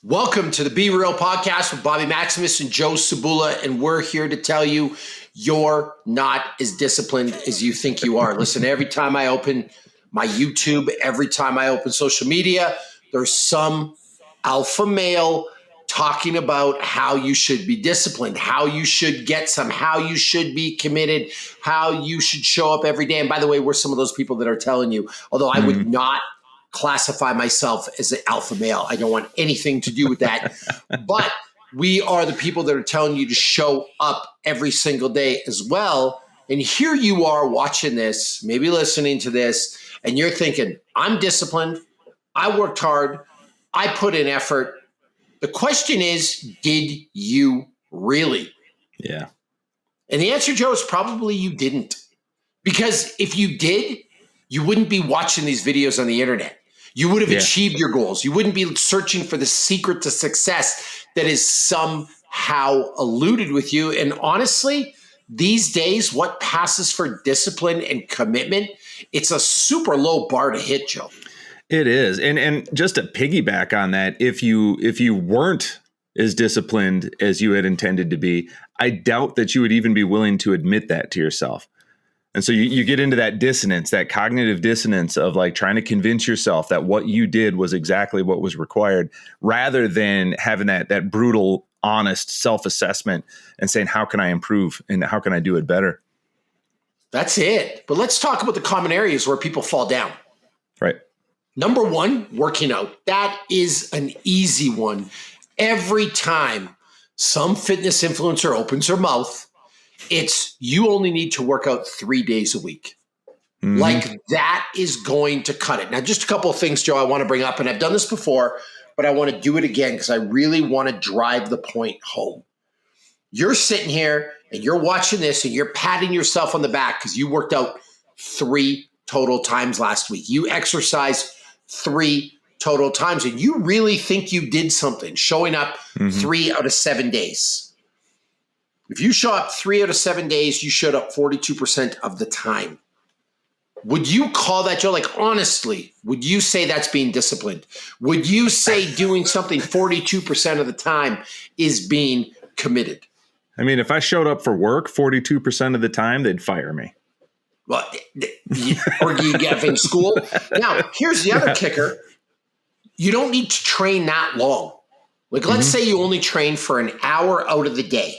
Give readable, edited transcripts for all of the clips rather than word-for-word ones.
Welcome to the Be Real Podcast with Bobby Maximus and Joe Cebula, and we're here to tell you you're not as disciplined as you think you are. Listen, every time I open my YouTube, every time I open social media, there's some alpha male talking about how you should be disciplined, how you should get some, how you should be committed, how you should show up every day. And by the way, we're some of those people that are telling you, although I would not classify myself as an alpha male. I don't want anything to do with that. But we are the people that are telling you to show up every single day as well. And here you are watching this, maybe listening to this, and you're thinking, I'm disciplined. I worked hard. I put in effort. The question is, did you really? Yeah. And the answer, Joe, is probably you didn't. Because if you did, you wouldn't be watching these videos on the internet. You would have achieved your goals. You wouldn't be searching for the secret to success that is somehow eluded with you. And honestly, these days, what passes for discipline and commitment, it's a super low bar to hit, Joe. It is. And just to piggyback on that, if you weren't as disciplined as you had intended to be, I doubt that you would even be willing to admit that to yourself. And so you get into that dissonance, that cognitive dissonance of like trying to convince yourself that what you did was exactly what was required, rather than having that brutal, honest self-assessment and saying, how can I improve and how can I do it better? That's it. But let's talk about the common areas where people fall down. Right. Number one, working out. That is an easy one. Every time some fitness influencer opens her mouth, it's you only need to work out 3 days a week. Mm-hmm. Like that is going to cut it. Now, just a couple of things, Joe, I want to bring up, and I've done this before, but I want to do it again because I really want to drive the point home. You're sitting here and you're watching this and you're patting yourself on the back because you worked out 3 total times last week. You exercised 3 total times, and you really think you did something, showing up 3 out of 7 days. If you show up 3 out of 7 days, you showed up 42% of the time. Would you call that, Joe? Like, honestly, would you say that's being disciplined? Would you say doing something 42% of the time is being committed? I mean, if I showed up for work 42% of the time, they'd fire me. Well, or do you get in school? Now, here's the other kicker. You don't need to train that long. Like, let's say you only train for an hour out of the day.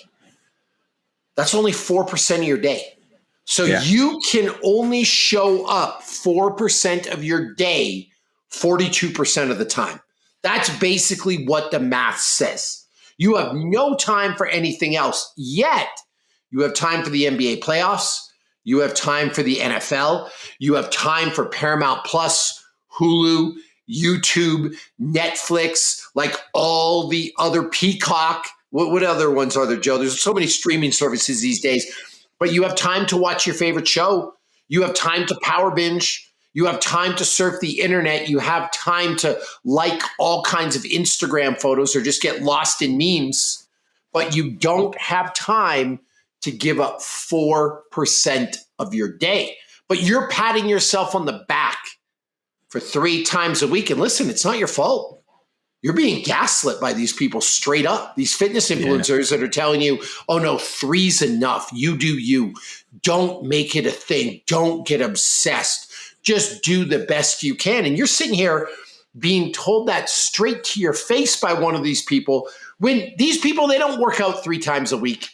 That's only 4% of your day. So you can only show up 4% of your day 42% of the time. That's basically what the math says. You have no time for anything else, yet you have time for the NBA playoffs. You have time for the NFL. You have time for Paramount Plus, Hulu, YouTube, Netflix, like all the other Peacock. What other ones are there, Joe? There's so many streaming services these days. But you have time to watch your favorite show. You have time to power binge. You have time to surf the internet. You have time to like all kinds of Instagram photos or just get lost in memes. But you don't have time to give up 4% of your day. But you're patting yourself on the back for 3 times a week. And listen, it's not your fault. You're being gaslit by these people straight up. These fitness influencers that are telling you, oh no, 3's enough. You do you. Don't make it a thing. Don't get obsessed. Just do the best you can. And you're sitting here being told that straight to your face by one of these people when these people, they don't work out 3 times a week.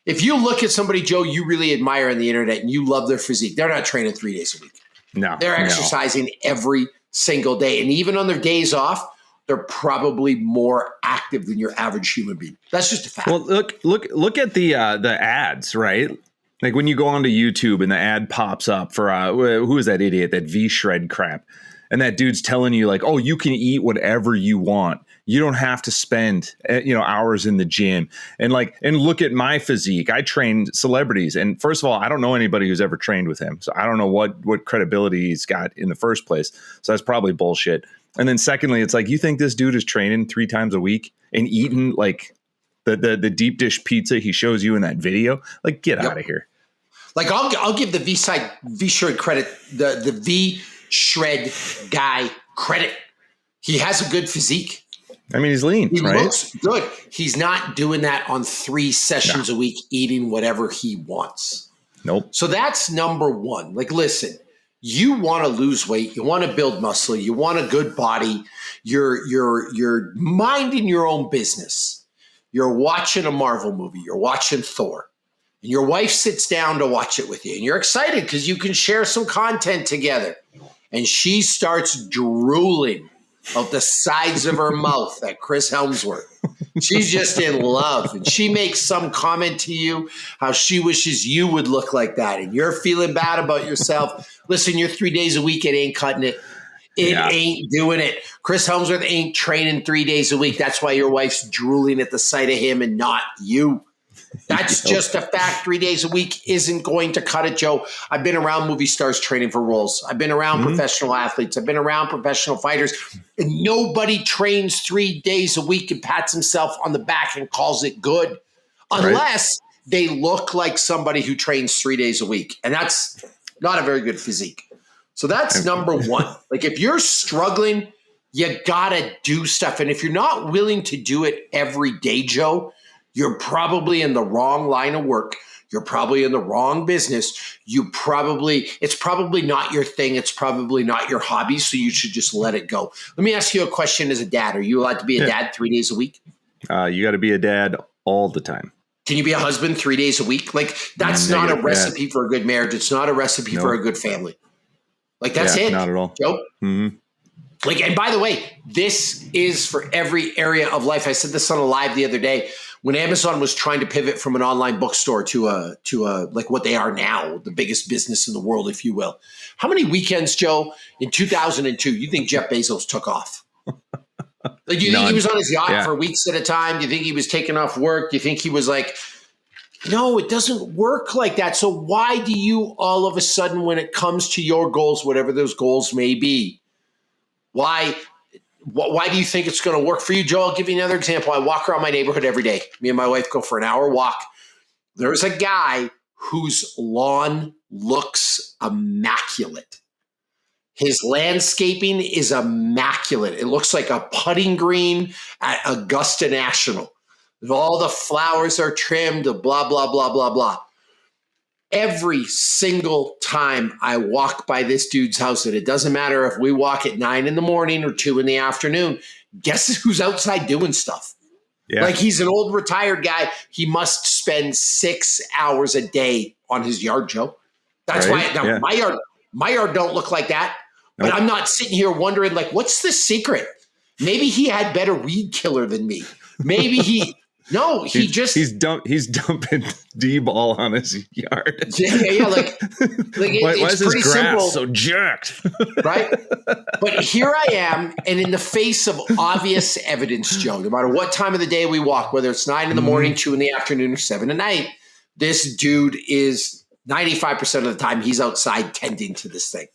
If you look at somebody, Joe, you really admire on the internet and you love their physique, they're not training 3 days a week. No. They're exercising every single day. And even on their days off, they're probably more active than your average human being. That's just a fact. Well, look at the ads, right? Like when you go onto YouTube and the ad pops up for who is that idiot, that V-Shred crap, and that dude's telling you like, oh, you can eat whatever you want. You don't have to spend hours in the gym. And look at my physique. I train celebrities, and first of all, I don't know anybody who's ever trained with him, so I don't know what credibility he's got in the first place. So that's probably bullshit. And then secondly, it's like, you think this dude is training 3 times a week and eating like the deep dish pizza he shows you in that video? Like, get out of here. Like, I'll give the V-Shred credit, the V-Shred guy credit. He has a good physique. I mean, he's lean, He right? looks good. He's not doing that on 3 sessions a week, eating whatever he wants. Nope. So that's number one. Like, listen, you want to lose weight, you want to build muscle, you want a good body. You're minding your own business. You're watching a Marvel movie. You're watching Thor. And your wife sits down to watch it with you. And you're excited because you can share some content together. And she starts drooling out the sides of her mouth at Chris Helmsworth. She's just in love. And she makes some comment to you how she wishes you would look like that. And you're feeling bad about yourself. Listen, you're 3 days a week. It ain't cutting it. It ain't doing it. Chris Helmsworth ain't training 3 days a week. That's why your wife's drooling at the sight of him and not you. That's just a fact. 3 days a week isn't going to cut it, Joe. I've been around movie stars training for roles. I've been around professional athletes. I've been around professional fighters. And nobody trains 3 days a week and pats himself on the back and calls it good unless they look like somebody who trains 3 days a week. And that's not a very good physique. So that's number one. Like, if you're struggling, you got to do stuff. And if you're not willing to do it every day, Joe, you're probably in the wrong line of work. You're probably in the wrong business. It's probably not your thing. It's probably not your hobby. So you should just let it go. Let me ask you a question as a dad. Are you allowed to be a dad 3 days a week? You got to be a dad all the time. Can you be a husband 3 days a week? Like, that's not a recipe for a good marriage. It's not a recipe for a good family. Like, that's it. Not at all. Joe? Mm-hmm. Like, and by the way, this is for every area of life. I said this on a live the other day when Amazon was trying to pivot from an online bookstore to a like what they are now, the biggest business in the world, if you will. How many weekends, Joe, in 2002, you think Jeff Bezos took off? Like, do you think he was on his yacht for weeks at a time? Do you think he was taking off work? Do you think he was like, no, it doesn't work like that. So why do you all of a sudden, when it comes to your goals, whatever those goals may be, why do you think it's going to work for you, Joe? I'll give you another example. I walk around my neighborhood every day. Me and my wife go for an hour walk. There's a guy whose lawn looks immaculate. His landscaping is immaculate. It looks like a putting green at Augusta National. All the flowers are trimmed, blah, blah, blah, blah, blah. Every single time I walk by this dude's house, and it doesn't matter if we walk at 9 in the morning or 2 in the afternoon, guess who's outside doing stuff? Yeah. Like, he's an old retired guy. He must spend 6 hours a day on his yard, Joe. That's why now, my yard don't look like that. But I'm not sitting here wondering, like, what's the secret? Maybe he had better weed killer than me. Maybe he's dumping D-ball on his yard. Yeah. Like why is his grass simple, so jerked? Right? But here I am, and in the face of obvious evidence, Joe, no matter what time of the day we walk, whether it's 9 in the morning, 2 in the afternoon, or 7 at night, this dude is 95% of the time he's outside tending to this thing.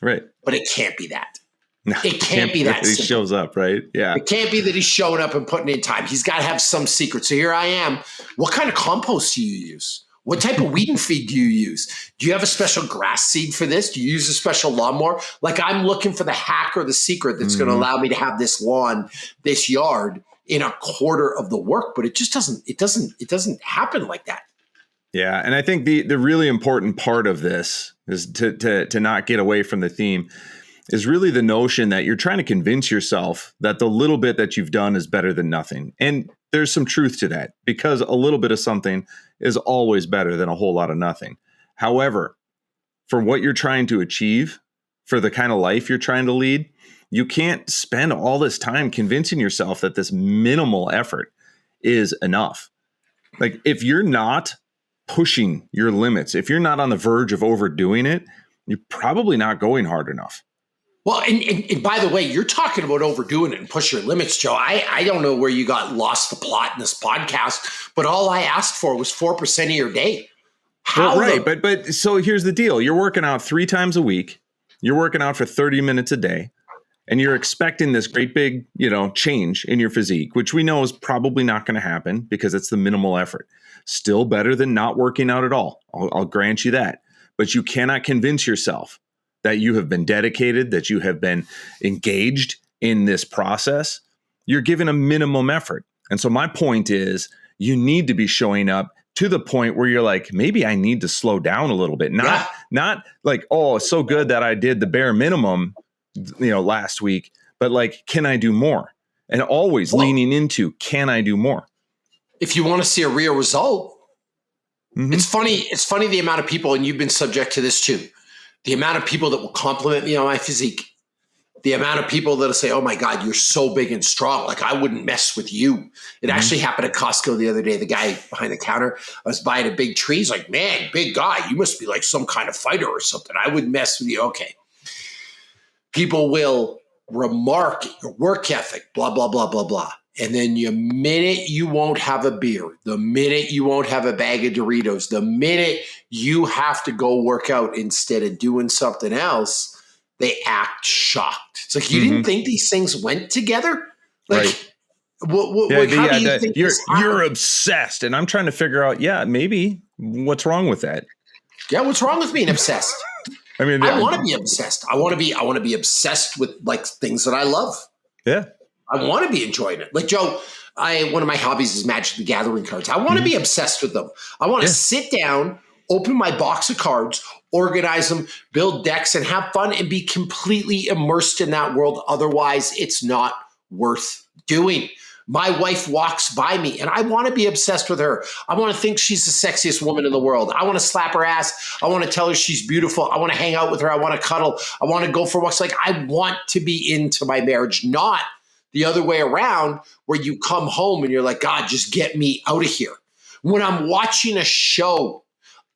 Right. But it can't be that. No, it can't be that he shows up, right? Yeah. It can't be that he's showing up and putting in time. He's got to have some secret. So here I am. What kind of compost do you use? What type of weed and feed do you use? Do you have a special grass seed for this? Do you use a special lawnmower? Like, I'm looking for the hack or the secret that's going to allow me to have this lawn, this yard in a quarter of the work. But it just doesn't happen like that. Yeah. And I think the really important part of this is to not get away from the theme is really the notion that you're trying to convince yourself that the little bit that you've done is better than nothing. And there's some truth to that, because a little bit of something is always better than a whole lot of nothing. However, for what you're trying to achieve, for the kind of life you're trying to lead, you can't spend all this time convincing yourself that this minimal effort is enough. Like, if you're not pushing your limits, if you're not on the verge of overdoing it, you're probably not going hard enough. Well, and by the way, you're talking about overdoing it and push your limits, Joe. I don't know where you got lost the plot in this podcast, but all I asked for was 4% of your day. But so here's the deal. You're working out 3 times a week. You're working out for 30 minutes a day, and you're expecting this great big, change in your physique, which we know is probably not going to happen because it's the minimal effort. Still better than not working out at all. I'll grant you that. But you cannot convince yourself that you have been dedicated, that you have been engaged in this process. you're given a minimum effort. And so my point is you need to be showing up to the point where you're like, maybe I need to slow down a little bit. Not like, oh, it's so good that I did the bare minimum, last week, but like, can I do more? And always leaning into, can I do more? If you want to see a real result, it's funny. It's funny the amount of people, and you've been subject to this too, the amount of people that will compliment me on my physique, the amount of people that'll say, oh my God, you're so big and strong. Like I wouldn't mess with you. It actually happened at Costco the other day. The guy behind the counter, I was buying a big tree. He's like, man, big guy, you must be like some kind of fighter or something. I wouldn't mess with you. Okay. People will remark your work ethic, blah, blah, blah, blah, blah. And then the minute you won't have a beer, the minute you won't have a bag of Doritos, the minute you have to go work out instead of doing something else, they act shocked. It's like, you didn't think these things went together? Like, right. How do you think you're obsessed? And I'm trying to figure out, maybe what's wrong with that? Yeah, what's wrong with being obsessed? I mean, I want to be obsessed. I want to be obsessed with like things that I love. Yeah. I want to be enjoying it. Like Joe, one of my hobbies is Magic the Gathering cards. I want to be obsessed with them. I want to sit down, open my box of cards, organize them, build decks, and have fun and be completely immersed in that world. Otherwise, it's not worth doing. My wife walks by me and I want to be obsessed with her. I want to think she's the sexiest woman in the world. I want to slap her ass. I want to tell her she's beautiful. I want to hang out with her. I want to cuddle. I want to go for walks. Like I want to be into my marriage, not the other way around where you come home and you're like, God, just get me out of here. When I'm watching a show,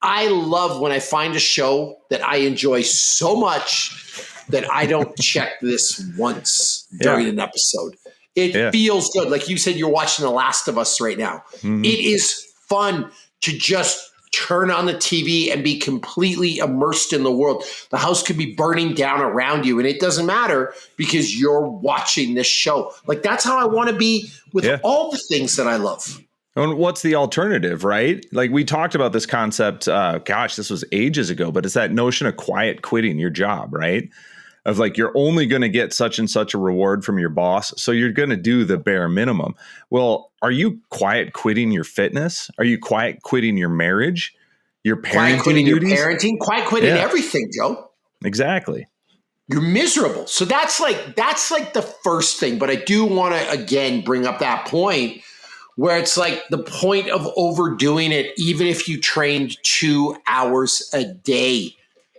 I love when I find a show that I enjoy so much that I don't check this once during an episode. It feels good. Like you said, you're watching The Last of Us right now. It is fun to just turn on the TV and be completely immersed in the world. The house could be burning down around you and it doesn't matter because you're watching this show. Like that's how I want to be with all the things that I love. And what's the alternative, right? Like we talked about this concept, this was ages ago, but it's that notion of quiet quitting your job, right? Of like, you're only going to get such and such a reward from your boss. So you're going to do the bare minimum. Well, are you quiet quitting your fitness? Are you quiet quitting your marriage? Your parenting quiet quitting duties? Your parenting, quiet quitting everything, Joe. Exactly. You're miserable. So that's like the first thing. But I do want to, again, bring up that point where it's like the point of overdoing it, even if you trained 2 hours a day,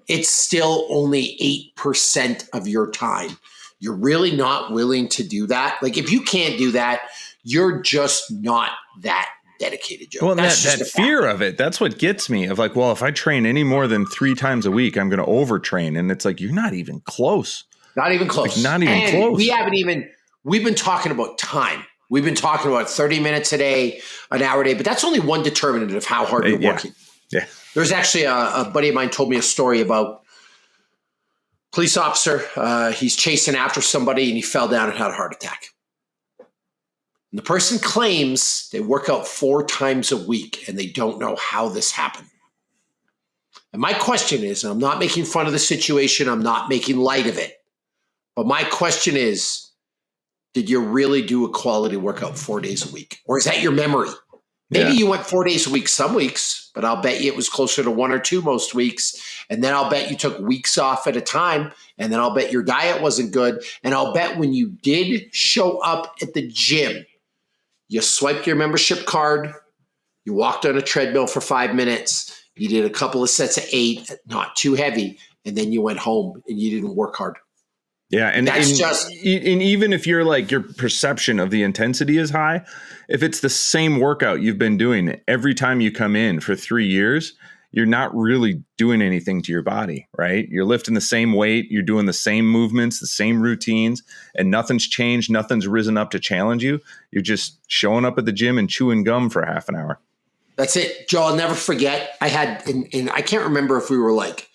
it's still only 8% of your time. You're really not willing to do that. Like if you can't do that, you're just not that dedicated, Joe. Well, that fear of it, that's what gets me of like, well, if I train any more than 3 times a week, I'm going to overtrain. And it's like, you're not even close. Not even close. Like, not even close. We've been talking about time. We've been talking about 30 minutes a day, an hour a day, but that's only one determinant of how hard you're working. Yeah. There's actually a buddy of mine told me a story about police officer. He's chasing after somebody and he fell down and had a heart attack. And the person claims they work out 4 times a week and they don't know how this happened. And my question is, and I'm not making fun of the situation, I'm not making light of it, but my question is, did you really do a quality workout 4 days a week? Or is that your memory? Maybe you went 4 days a week some weeks, but I'll bet you it was closer to 1 or 2 most weeks. And then I'll bet you took weeks off at a time. And then I'll bet your diet wasn't good. And I'll bet when you did show up at the gym, you swiped your membership card, you walked on a treadmill for 5 minutes, you did a couple of sets of 8, not too heavy, and then you went home and you didn't work hard. Yeah, and even if you're like your perception of the intensity is high, if it's the same workout you've been doing every time you come in for 3 years, you're not really doing anything to your body, right? You're lifting the same weight, you're doing the same movements, the same routines, and nothing's changed, nothing's risen up to challenge you. You're just showing up at the gym and chewing gum for half an hour. That's it, Joe. I'll never forget. I had, and I can't remember if we were like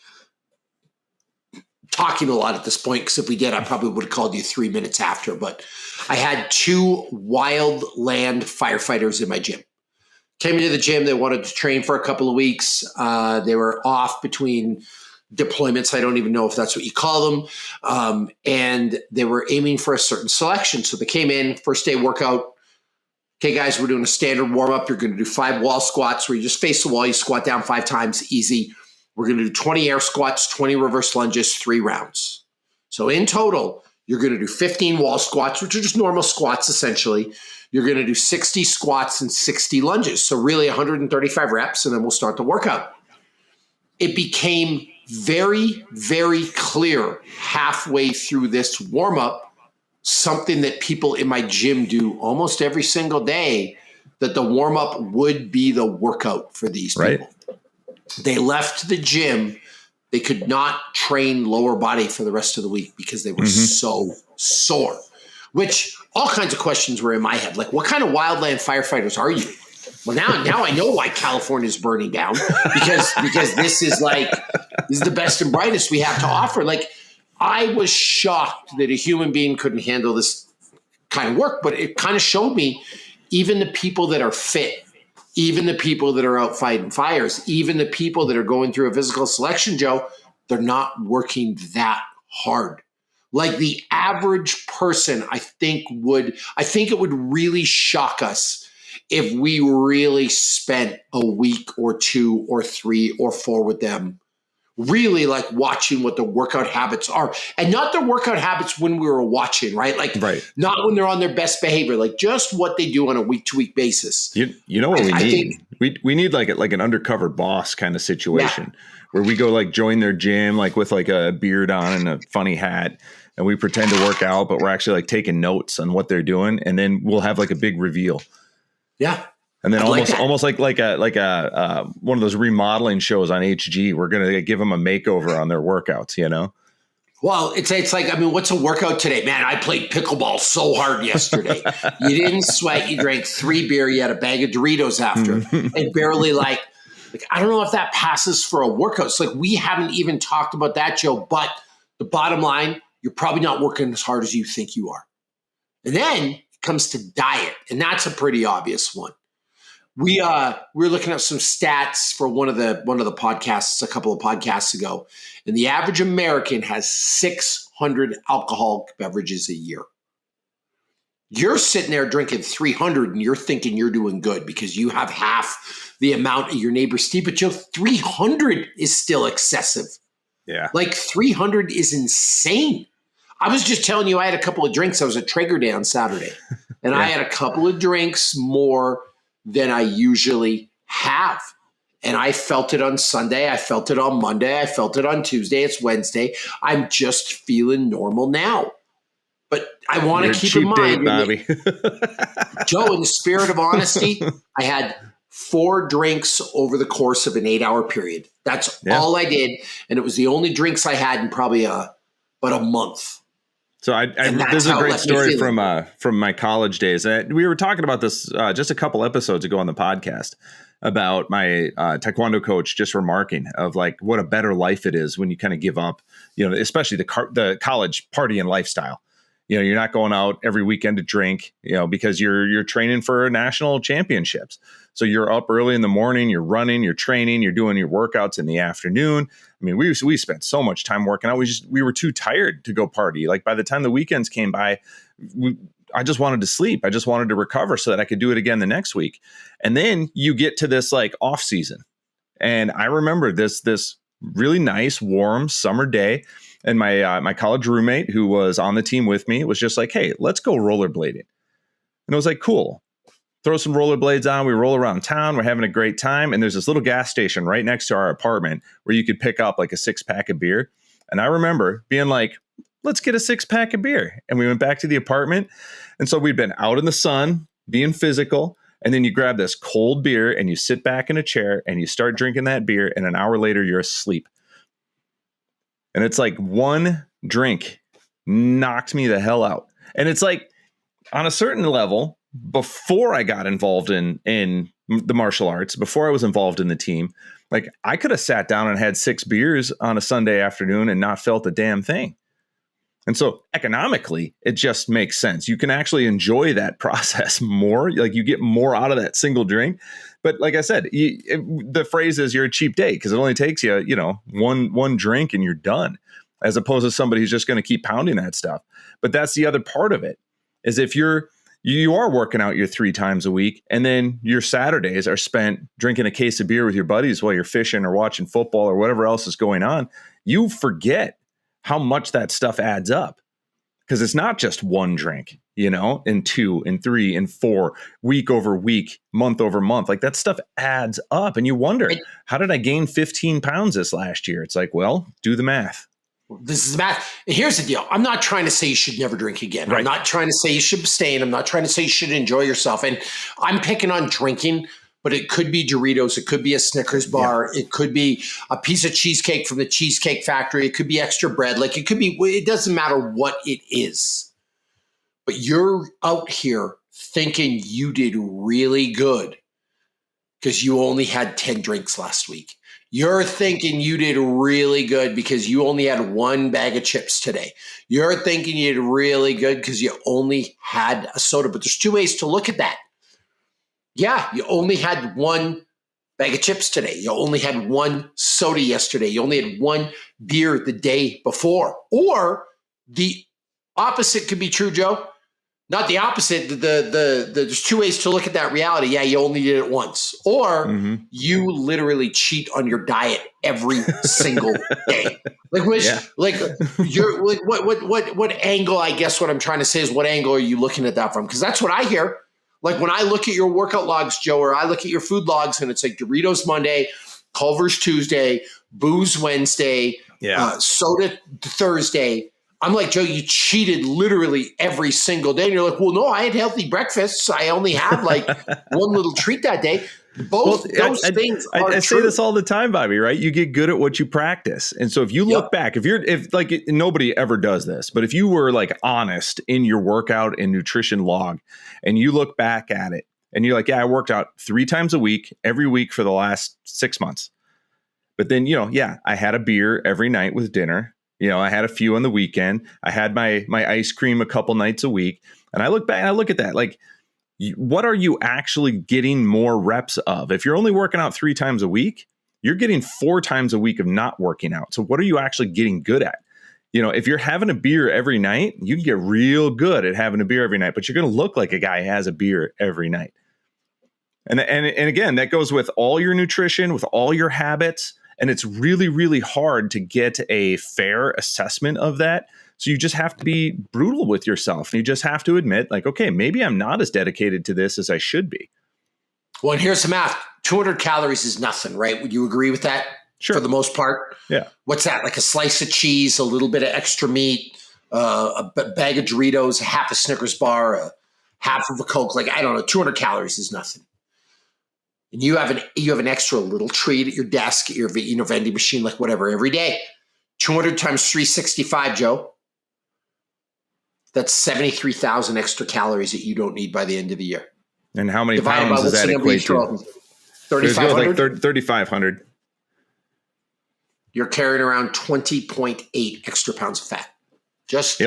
talking a lot at this point, because if we did, I probably would have called you 3 minutes after. But I had 2 wildland firefighters in my gym. Came into the gym. They wanted to train for a couple of weeks. They were off between deployments. I don't even know if that's what you call them. And they were aiming for a certain selection. So they came in, first day workout. Okay, guys, we're doing a standard warm up. You're going to do 5 wall squats where you just face the wall. You squat down 5 times, easy. We're going to do 20 air squats, 20 reverse lunges, 3 rounds. So in total, you're going to do 15 wall squats, which are just normal squats, essentially. You're going to do 60 squats and 60 lunges. So really 135 reps, and then we'll start the workout. It became very, very clear halfway through this warm-up, something that people in my gym do almost every single day, that the warm-up would be the workout for these people. Right. They left the gym. They could not train lower body for the rest of the week because they were so sore, which all kinds of questions were in my head. Like, what kind of wildland firefighters are you? Well, now I know why California is burning down, because this is the best and brightest we have to offer. Like, I was shocked that a human being couldn't handle this kind of work, but it kind of showed me even the people that are fit, even the people that are out fighting fires, even the people that are going through a physical selection, Joe, they're not working that hard. Like the average person, I think it would really shock us if we really spent a week or 2 or 3 or 4 with them, really like watching what the workout habits are, and not their workout habits when we were watching, right? Like, not when they're on their best behavior, like just what they do on a week to week basis. You know what we need? We need like an undercover boss kind of situation where we go like join their gym, like with like a beard on and a funny hat, and we pretend to work out, but we're actually like taking notes on what they're doing, and then we'll have like a big reveal. Yeah. And then almost like a one of those remodeling shows on HG. We're gonna give them a makeover on their workouts, you know. Well, it's like, I mean, what's a workout today? Man, I played pickleball so hard yesterday. You didn't sweat. You drank 3 beer. You had a bag of Doritos after, and barely like I don't know if that passes for a workout. It's like we haven't even talked about that, Joe. But the bottom line, you're probably not working as hard as you think you are. And then it comes to diet, and that's a pretty obvious one. We were looking at some stats for one of the podcasts a couple of podcasts ago, and the average American has 600 alcoholic beverages a year. You're sitting there drinking 300, and you're thinking you're doing good because you have half the amount of your neighbor's tea. But Joe, 300 is still excessive. Yeah, like 300 is insane. I was just telling you, I had a couple of drinks. I was at Traeger Day on Saturday, and I had a couple of drinks more than I usually have. And I felt it on Sunday. I felt it on Monday. I felt it on Tuesday. It's Wednesday. I'm just feeling normal now. But I want to keep in mind, Bobby. Joe, in the spirit of honesty, I had 4 drinks over the course of an 8-hour period. That's all I did. And it was the only drinks I had in probably about a month. So this is a great story from my college days. We were talking about this just a couple episodes ago on the podcast about my taekwondo coach just remarking of like what a better life it is when you kind of give up, you know, especially the college partying lifestyle. You know, you're not going out every weekend to drink, you know, because you're training for national championships. So you're up early in the morning, you're running, you're training, you're doing your workouts in the afternoon. I mean, we spent so much time working out. We were too tired to go party. Like by the time the weekends came by, I just wanted to sleep. I just wanted to recover so that I could do it again the next week. And then you get to this like off season. And I remember this really nice, warm summer day. And my college roommate who was on the team with me was just like, hey, let's go rollerblading. And I was like, cool. Throw some rollerblades on. We roll around town. We're having a great time. And there's this little gas station right next to our apartment where you could pick up like a 6-pack of beer. And I remember being like, let's get a 6-pack of beer. And we went back to the apartment. And so we'd been out in the sun, being physical. And then you grab this cold beer and you sit back in a chair and you start drinking that beer. And an hour later, you're asleep. And it's like one drink knocked me the hell out. And it's like on a certain level, before I got involved in the martial arts, before I was involved in the team, like I could have sat down and had 6 beers on a Sunday afternoon and not felt a damn thing. And so economically, it just makes sense. You can actually enjoy that process more. Like you get more out of that single drink. But like I said, the phrase is you're a cheap date because it only takes you, one drink and you're done, as opposed to somebody who's just going to keep pounding that stuff. But that's the other part of it is if you are working out your 3 times a week and then your Saturdays are spent drinking a case of beer with your buddies while you're fishing or watching football or whatever else is going on, you forget how much that stuff adds up because it's not just one drink, and 2 and 3 and 4 week over week, month over month. Like that stuff adds up and you wonder, how did I gain 15 pounds this last year? It's like, well, do the math. This is math. Here's the deal. I'm not trying to say you should never drink again. Right. I'm not trying to say you should abstain. I'm not trying to say you should enjoy yourself. And I'm picking on drinking, but it could be Doritos. It could be a Snickers bar. Yeah. It could be a piece of cheesecake from the Cheesecake Factory. It could be extra bread. Like it doesn't matter what it is. But you're out here thinking you did really good because you only had 10 drinks last week. You're thinking you did really good because you only had 1 bag of chips today. You're thinking you did really good because you only had a soda. But there's 2 ways to look at that. Yeah, you only had 1 bag of chips today. You only had 1 soda yesterday. You only had 1 beer the day before. Or the opposite could be true, Joe. Not the opposite. There's 2 ways to look at that reality. Yeah, you only did it once. Or you literally cheat on your diet every single day. What angle, I guess what I'm trying to say is what angle are you looking at that from? Because that's what I hear. Like when I look at your workout logs, Joe, or I look at your food logs and it's like Doritos Monday, Culver's Tuesday, booze Wednesday, soda Thursday. I'm like, Joe, you cheated literally every single day. And you're like, well, no, I had healthy breakfasts. I only had like 1 little treat that day. Those things are I true. say this all the time, Bobby, right? You get good at what you practice. And so if you look back, if nobody ever does this, but if you were like honest in your workout and nutrition log and you look back at it and you're like, yeah, I worked out 3 times a week, every week for the last 6 months. But then, I had a beer every night with dinner. I had a few on the weekend. I had my ice cream a couple nights a week. And I look back and I look at that. Like, what are you actually getting more reps of? If you're only working out 3 times a week, you're getting 4 times a week of not working out. So what are you actually getting good at? If you're having a beer every night, you can get real good at having a beer every night, but you're going to look like a guy who has a beer every night. And again, that goes with all your nutrition, with all your habits. And it's really, really hard to get a fair assessment of that. So you just have to be brutal with yourself. And you just have to admit, like, okay, maybe I'm not as dedicated to this as I should be. Well, and here's the math. 200 calories is nothing, right? Would you agree with that? Sure. For the most part? Yeah. What's that? Like a slice of cheese, a little bit of extra meat, a bag of Doritos, a half a Snickers bar, a half of a Coke. Like, I don't know, 200 calories is nothing. And you have an extra little treat at your desk, at your vending machine, like whatever, every day. 200 times 365, Joe. That's 73,000 extra calories that you don't need by the end of the year. And how many pounds does that equate to? 3,500? Like 3,500. You're carrying around 20.8 extra pounds of fat. Just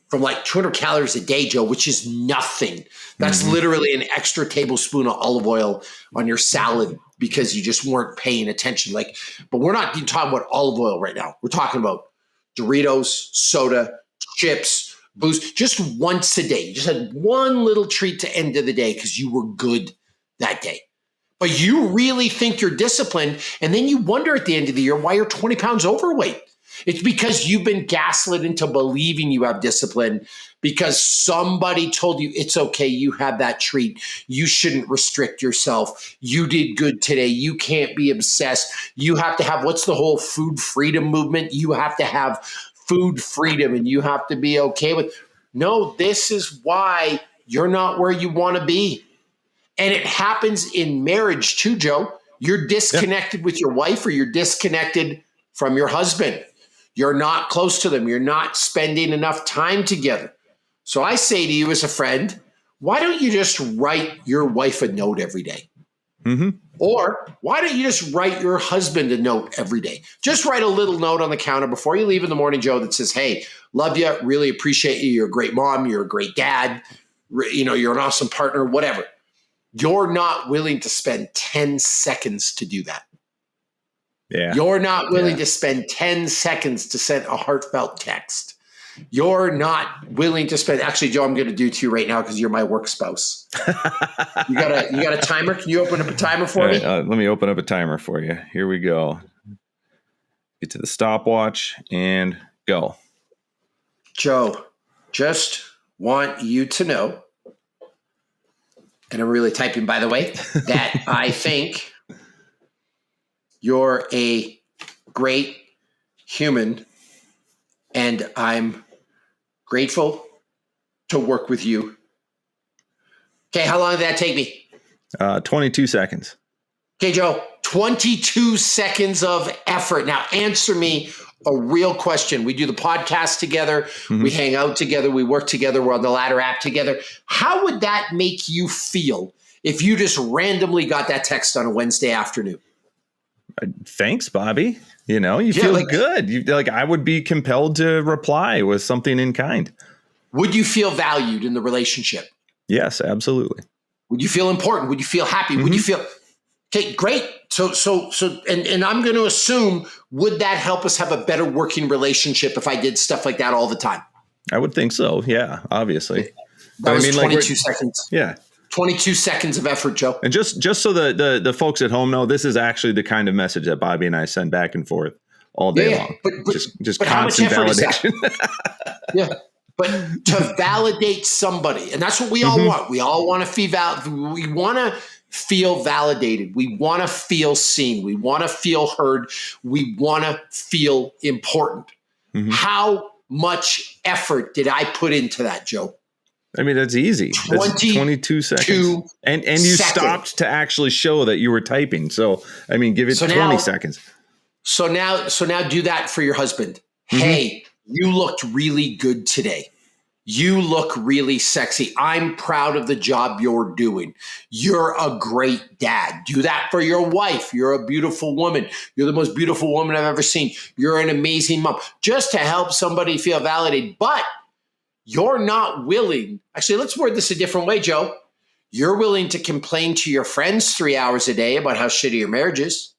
from like 200 calories a day, Joe, which is nothing. That's literally an extra tablespoon of olive oil on your salad because you just weren't paying attention. But we're not even talking about olive oil right now. We're talking about Doritos, soda, chips, booze, just once a day. You just had one little treat to end of the day because you were good that day. But you really think you're disciplined, and then you wonder at the end of the year why you're 20 pounds overweight. It's because you've been gaslit into believing you have discipline because somebody told you it's okay. You had that treat. You shouldn't restrict yourself. You did good today. You can't be obsessed. You have to have, what's the whole food freedom movement? You have to have food freedom and you have to be okay with. No, this is why you're not where you want to be. And it happens in marriage too, Joe. You're disconnected with your wife or you're disconnected from your husband. You're not close to them. You're not spending enough time together. So I say to you as a friend, why don't you just write your wife a note every day? Mm-hmm. Or why don't you just write your husband a note every day? Just write a little note on the counter before you leave in the morning, Joe, that says, hey, love you, really appreciate you. You're a great mom. You're a great dad. You're an awesome partner, whatever. You're not willing to spend 10 seconds to do that. Yeah. You're not willing to spend 10 seconds to send a heartfelt text. You're not willing to spend. Actually, Joe, I'm going to do to you right now because you're my work spouse. You got a timer? Can you open up a timer for me? Let me open up a timer for you. Here we go. Get to the stopwatch and go. Joe, just want you to know, and I'm really typing, by the way, that I think you're a great human, and I'm grateful to work with you. Okay, how long did that take me? 22 seconds. Okay, Joe, 22 seconds of effort. Now answer me a real question. We do the podcast together. Mm-hmm. We hang out together. We work together. We're on the Ladder app together. How would that make you feel if you just randomly got that text on a Wednesday afternoon? Thanks, Bobby. You feel good. I would be compelled to reply with something in kind. Would you feel valued in the relationship? Yes, absolutely. Would you feel important? Would you feel happy? Mm-hmm. Would you feel, okay, great. So, and I'm going to assume, would that help us have a better working relationship if I did stuff like that all the time? I would think so. Yeah, obviously. That was 22 seconds. Yeah. 22 seconds of effort, Joe. And just so the folks at home know, this is actually the kind of message that Bobby and I send back and forth all day long. But just constant validation. Yeah. But to validate somebody, and that's what we all want. We all want to feel validated. We want to feel seen. We want to feel heard. We want to feel important. Mm-hmm. How much effort did I put into that, Joe? I mean, that's easy. That's 22 seconds. And you stopped to actually show that you were typing. So, I mean, give it 20 seconds. So now do that for your husband. Mm-hmm. Hey, you looked really good today. You look really sexy. I'm proud of the job you're doing. You're a great dad. Do that for your wife. You're a beautiful woman. You're the most beautiful woman I've ever seen. You're an amazing mom. Just to help somebody feel validated. But you're not willing. Actually, let's word this a different way, Joe. You're willing to complain to your friends 3 hours a day about how shitty your marriage is.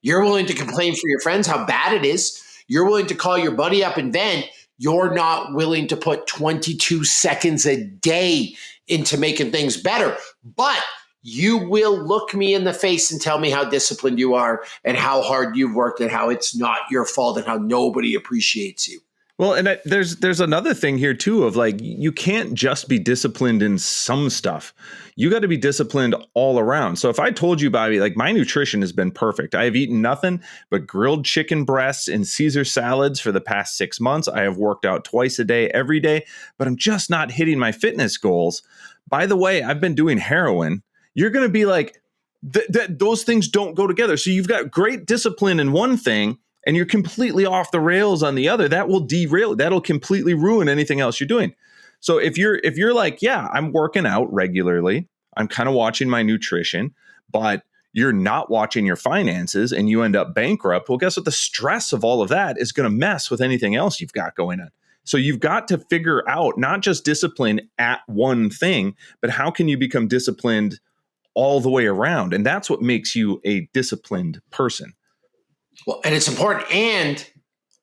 You're willing to complain for your friends how bad it is. You're willing to call your buddy up and vent. You're not willing to put 22 seconds a day into making things better. But you will look me in the face and tell me how disciplined you are and how hard you've worked and how it's not your fault and how nobody appreciates you. Well, and there's another thing here too of you can't just be disciplined in some stuff. You got to be disciplined all around. So if I told you, Bobby, my nutrition has been perfect. I have eaten nothing but grilled chicken breasts and Caesar salads for the past 6 months. I have worked out twice a day, every day, but I'm just not hitting my fitness goals. By the way, I've been doing heroin. You're going to be like, those things don't go together. So you've got great discipline in one thing, and you're completely off the rails on the other. That will derail. That'll completely ruin anything else you're doing. So if you're like, yeah, I'm working out regularly, I'm kind of watching my nutrition, but you're not watching your finances and you end up bankrupt, well, guess what? The stress of all of that is going to mess with anything else you've got going on. So you've got to figure out not just discipline at one thing, but how can you become disciplined all the way around? And that's what makes you a disciplined person. Well, and it's important. And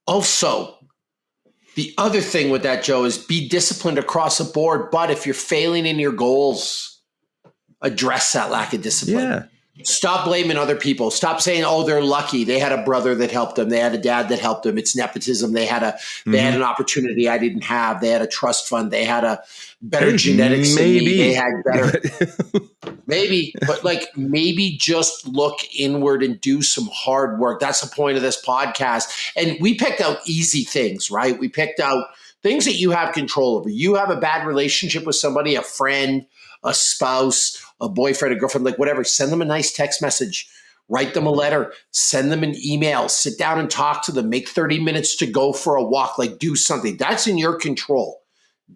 also, the other thing with that, Joe, is be disciplined across the board. But if you're failing in your goals, address that lack of discipline. Yeah. Stop blaming other people. Stop saying, oh, they're lucky. They had a brother that helped them. They had a dad that helped them. It's nepotism. They had an opportunity I didn't have. They had a trust fund. They had a better genetics than me. They had better. Maybe, but maybe just look inward and do some hard work. That's the point of this podcast. And we picked out easy things, right? We picked out things that you have control over. You have a bad relationship with somebody, a friend, a spouse, a boyfriend, a girlfriend, whatever. Send them a nice text message. Write them a letter. Send them an email. Sit down and talk to them. Make 30 minutes to go for a walk. Do something. That's in your control.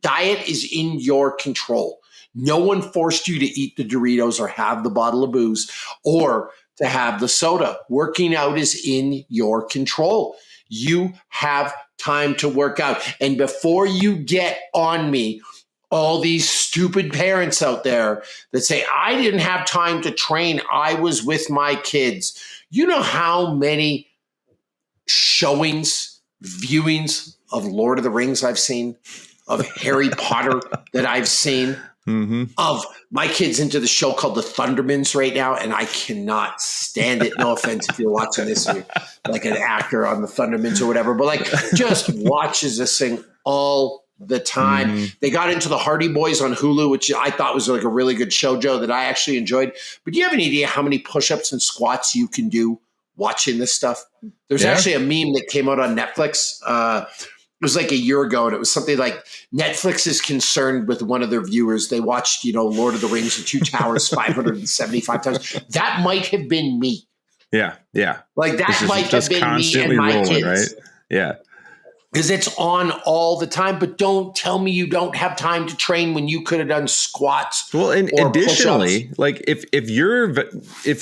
Diet is in your control. No one forced you to eat the Doritos or have the bottle of booze or to have the soda. Working out is in your control. You have time to work out. And before you get on me, all these stupid parents out there that say, I didn't have time to train, I was with my kids. You know how many showings, viewings of Lord of the Rings I've seen, of Harry Potter that I've seen, of my kids into the show called The Thundermans right now, and I cannot stand it. No offense if you're watching this, you're like an actor on The Thundermans or whatever, but like just watches this thing all the time. They got into the Hardy Boys on Hulu, which I thought was like a really good show, Joe, that I actually enjoyed. But do you have any idea how many push-ups and squats you can do watching this stuff? There's actually a meme that came out on Netflix. It was like a year ago, and it was something like Netflix is concerned with one of their viewers. They watched, Lord of the Rings and Two Towers 575 times. That might have been me. Yeah. Like that might have been me and my kids. Right? Yeah. Because it's on all the time, but don't tell me you don't have time to train when you could have done squats. Well, and additionally, like if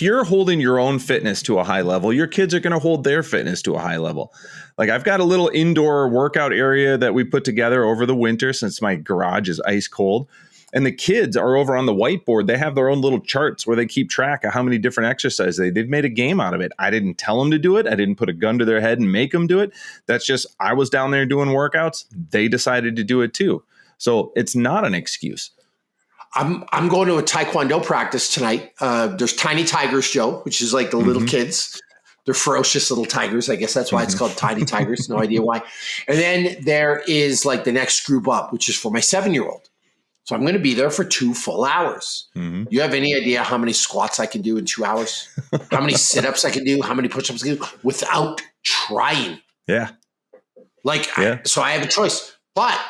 you're holding your own fitness to a high level, your kids are going to hold their fitness to a high level. Like I've got a little indoor workout area that we put together over the winter since my garage is ice cold. And the kids are over on the whiteboard. They have their own little charts where they keep track of how many different exercises they've made a game out of it. I didn't tell them to do it. I didn't put a gun to their head and make them do it. That's just, I was down there doing workouts. They decided to do it too. So it's not an excuse. I'm going to a Taekwondo practice tonight. There's Tiny Tigers, Joe, which is like the little kids. They're ferocious little tigers. I guess that's why it's called Tiny Tigers. No idea why. And then there is like the next group up, which is for my 7-year-old. So I'm going to be there for 2 full hours. You have any idea how many squats I can do in 2 hours? How many sit-ups I can do? How many push-ups I can do without trying? Yeah. So I have a choice. But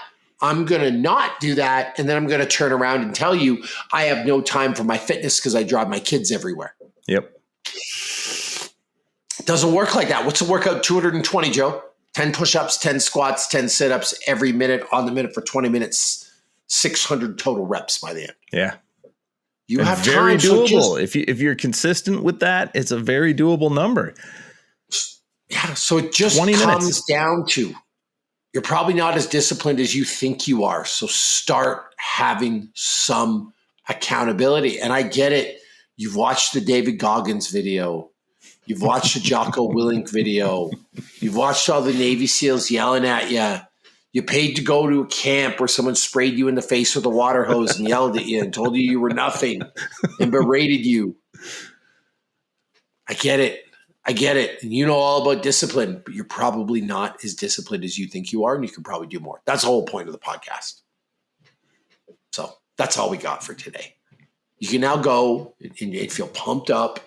I'm going to not do that, and then I'm going to turn around and tell you I have no time for my fitness because I drive my kids everywhere. Yep. It doesn't work like that. What's the workout? 220, Joe. 10 push-ups, 10 squats, 10 sit-ups every minute on the minute for 20 minutes. 600 total reps by the end. Yeah. You have very time. doable. If you're consistent with that, it's a very doable number. Yeah. So it just comes down to you're probably not as disciplined as you think you are. So start having some accountability. And I get it. You've watched the David Goggins video. You've watched the Jocko Willink video. You've watched all the Navy SEALs yelling at you. You paid to go to a camp where someone sprayed you in the face with a water hose and yelled at you and told you were nothing and berated you. I get it. And you know all about discipline, but you're probably not as disciplined as you think you are, and you can probably do more. That's the whole point of the podcast. So that's all we got for today. You can now go and feel pumped up.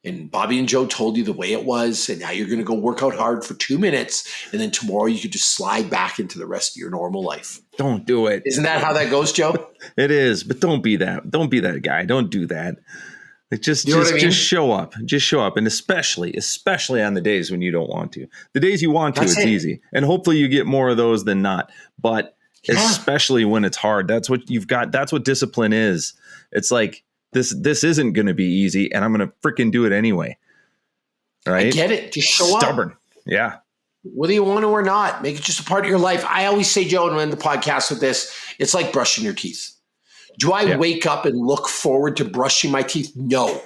And Bobby and Joe told you the way it was, and now you're going to go work out hard for 2 minutes, and then tomorrow you could just slide back into the rest of your normal life. Don't do it. Isn't that how that goes, Joe? It is, but don't be that. Don't be that guy. Don't do that. Like just show up. Just show up, and especially on the days when you don't want to. The days you want to, it's easy, and hopefully you get more of those than not. But especially when it's hard, that's what you've got. That's what discipline is. It's like. This isn't going to be easy, and I'm going to freaking do it anyway. Right? I get it. Just show up. Stubborn. Yeah. Whether you want to or not, make it just a part of your life. I always say, Joe, and we end the podcast with this, it's like brushing your teeth. Do I wake up and look forward to brushing my teeth? No.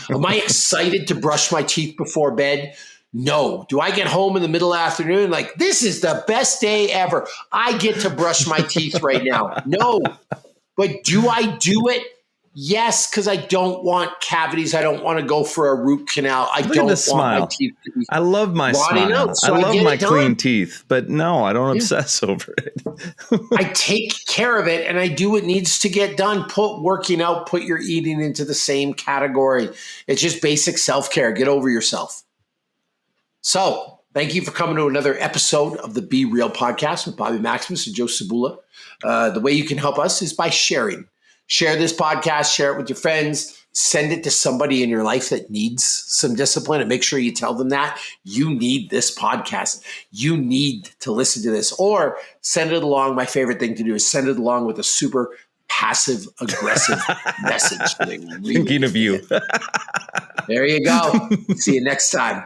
Am I excited to brush my teeth before bed? No. Do I get home in the middle of the afternoon like, this is the best day ever. I get to brush my teeth right now. No. But do I do it? Yes, because I don't want cavities. I don't want to go for a root canal. I don't want my teeth to be I love my smile. Out, so I love my clean teeth, but no, I don't obsess over it. I take care of it, and I do what needs to get done. Put working out, put your eating into the same category. It's just basic self-care. Get over yourself. So thank you for coming to another episode of the Be Real podcast with Bobby Maximus and Joe Cebula. The way you can help us is by sharing. Share this podcast, share it with your friends, send it to somebody in your life that needs some discipline, and make sure you tell them that you need this podcast. You need to listen to this, or send it along. My favorite thing to do is send it along with a super passive aggressive message. They really Thinking of you. There you go. See you next time.